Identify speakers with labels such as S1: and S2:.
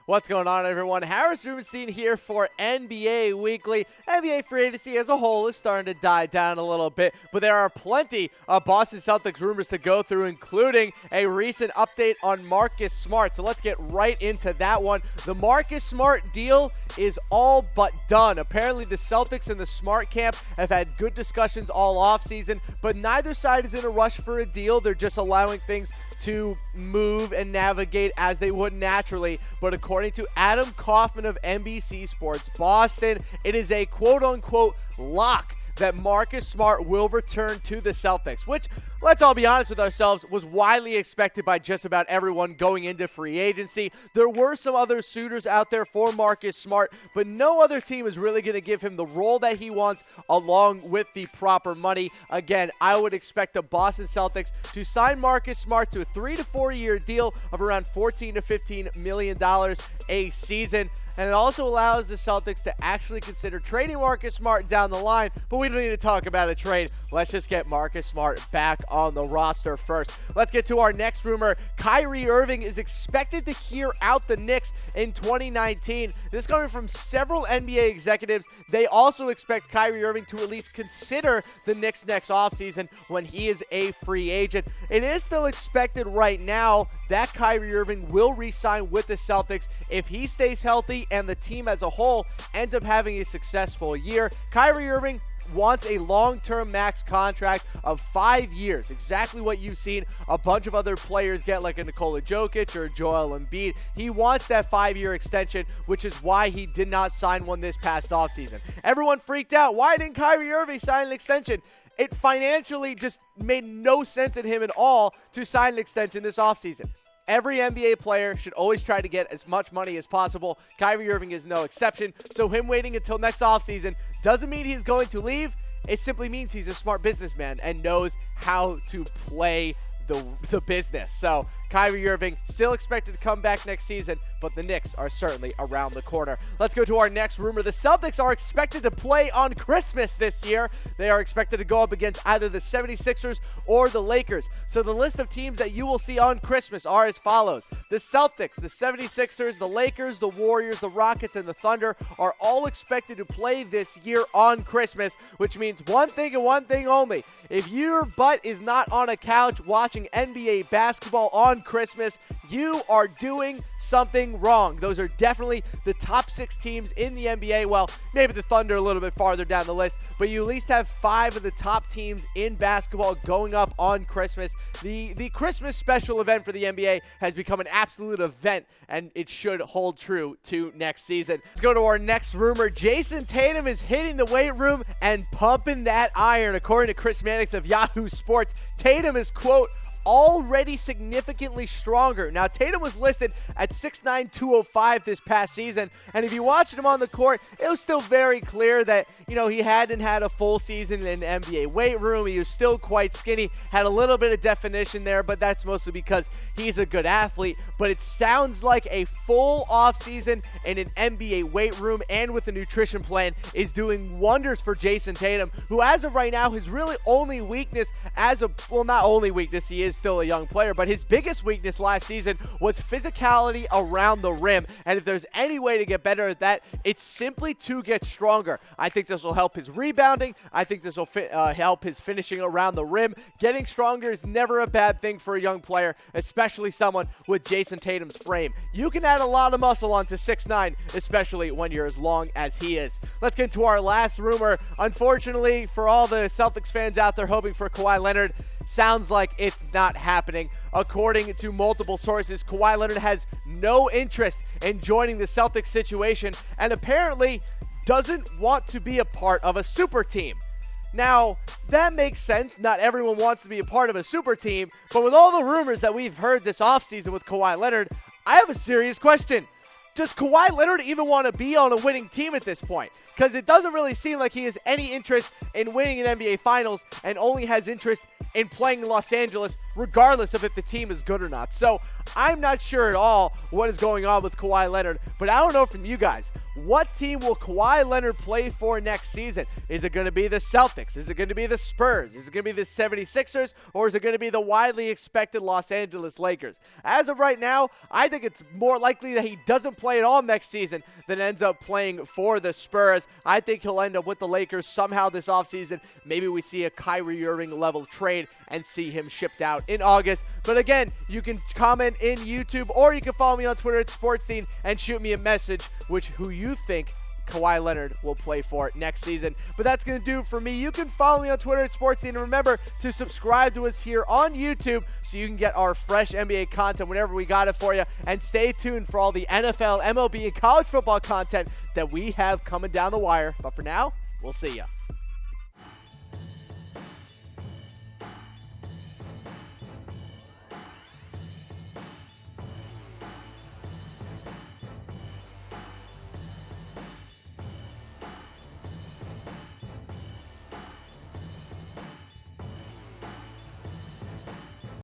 S1: What's going on, everyone? Harris Rubenstein here for NBA Weekly. NBA free agency as a whole is starting to die down a little bit, but there are plenty of Boston Celtics rumors to go through, including a recent update on Marcus Smart. So let's get right into that one. The Marcus Smart deal is all but done. Apparently, the Celtics and the Smart camp have had good discussions all offseason, but neither side is in a rush for a deal. They're just allowing things to move and navigate as they would naturally. But according to Adam Kaufman of NBC Sports Boston, it is a quote-unquote lock that Marcus Smart will return to the Celtics, which, let's all be honest with ourselves, was widely expected by just about everyone going into free agency. There were some other suitors out there for Marcus Smart, but no other team is really going to give him the role that he wants along with the proper money. Again, I would expect the Boston Celtics to sign Marcus Smart to a 3 to 4 year deal of around $14 to $15 million a season. And it also allows the Celtics to actually consider trading Marcus Smart down the line. But we don't need to talk about a trade. Let's just get Marcus Smart back on the roster first. Let's get to our next rumor. Kyrie Irving is expected to hear out the Knicks in 2019. This is coming from several NBA executives. They also expect Kyrie Irving to at least consider the Knicks next offseason when he is a free agent. It is still expected right now that Kyrie Irving will re-sign with the Celtics if he stays healthy and the team as a whole ends up having a successful year. Kyrie Irving wants a long-term max contract of 5 years, exactly what you've seen a bunch of other players get, like a Nikola Jokic or Joel Embiid. He wants that 5-year extension, which is why he did not sign one this past offseason. Everyone freaked out. Why didn't Kyrie Irving sign an extension? It financially just made no sense in him at all to sign an extension this offseason. Every NBA player should always try to get as much money as possible. Kyrie Irving is no exception. So him waiting until next offseason doesn't mean he's going to leave. It simply means he's a smart businessman and knows how to play the business. So Kyrie Irving still expected to come back next season, but the Knicks are certainly around the corner. Let's go to our next rumor. The Celtics are expected to play on Christmas this year. They are expected to go up against either the 76ers or the Lakers. So the list of teams that you will see on Christmas are as follows. The Celtics, the 76ers, the Lakers, the Warriors, the Rockets, and the Thunder are all expected to play this year on Christmas, which means one thing and one thing only. If your butt is not on a couch watching NBA basketball on Christmas, you are doing something wrong. Those are definitely the top 6 teams in the NBA. Well, maybe the Thunder a little bit farther down the list, but you at least have 5 of the top teams in basketball going up on Christmas. The Christmas special event for the NBA has become an absolute event, and it should hold true to next season. Let's go to our next rumor. Jayson Tatum is hitting the weight room and pumping that iron. According to Chris Mannix of Yahoo Sports, Tatum is, quote, already significantly stronger. Now, Tatum was listed at 6'9", 205 this past season, and if you watched him on the court, it was still very clear that, he hadn't had a full season in the NBA weight room. He was still quite skinny, had a little bit of definition there, but that's mostly because he's a good athlete. But it sounds like a full offseason in an NBA weight room and with a nutrition plan is doing wonders for Jayson Tatum, who as of right now, his really only weakness not only weakness, he is still a young player, but his biggest weakness last season was physicality around the rim. And if there's any way to get better at that, it's simply to get stronger. I think this will help his rebounding. I think this will help his finishing around the rim. Getting stronger is never a bad thing for a young player, especially someone with Jayson Tatum's frame. You can add a lot of muscle onto 6'9", especially when you're as long as he is. Let's get to our last rumor. Unfortunately, for all the Celtics fans out there hoping for Kawhi Leonard, sounds like it's not happening. According to multiple sources, Kawhi Leonard has no interest in joining the Celtics situation and apparently doesn't want to be a part of a super team. Now, that makes sense. Not everyone wants to be a part of a super team, but with all the rumors that we've heard this offseason with Kawhi Leonard, I have a serious question. Does Kawhi Leonard even want to be on a winning team at this point? Because it doesn't really seem like he has any interest in winning an NBA Finals and only has interest in playing in Los Angeles, regardless of if the team is good or not. So I'm not sure at all what is going on with Kawhi Leonard, but I don't know from you guys. what team will Kawhi Leonard play for next season? Is it going to be the Celtics? Is it going to be the Spurs? Is it going to be the 76ers? Or is it going to be the widely expected Los Angeles Lakers? As of right now, I think it's more likely that he doesn't play at all next season than ends up playing for the Spurs. I think he'll end up with the Lakers somehow this offseason. Maybe we see a Kyrie Irving level trade and see him shipped out in August. But again, you can comment in YouTube or you can follow me on Twitter at SportsThean and shoot me a message who you think Kawhi Leonard will play for next season. But that's going to do it for me. You can follow me on Twitter at SportsThean, and remember to subscribe to us here on YouTube so you can get our fresh NBA content whenever we got it for you. And stay tuned for all the NFL, MLB, and college football content that we have coming down the wire. But for now, we'll see ya.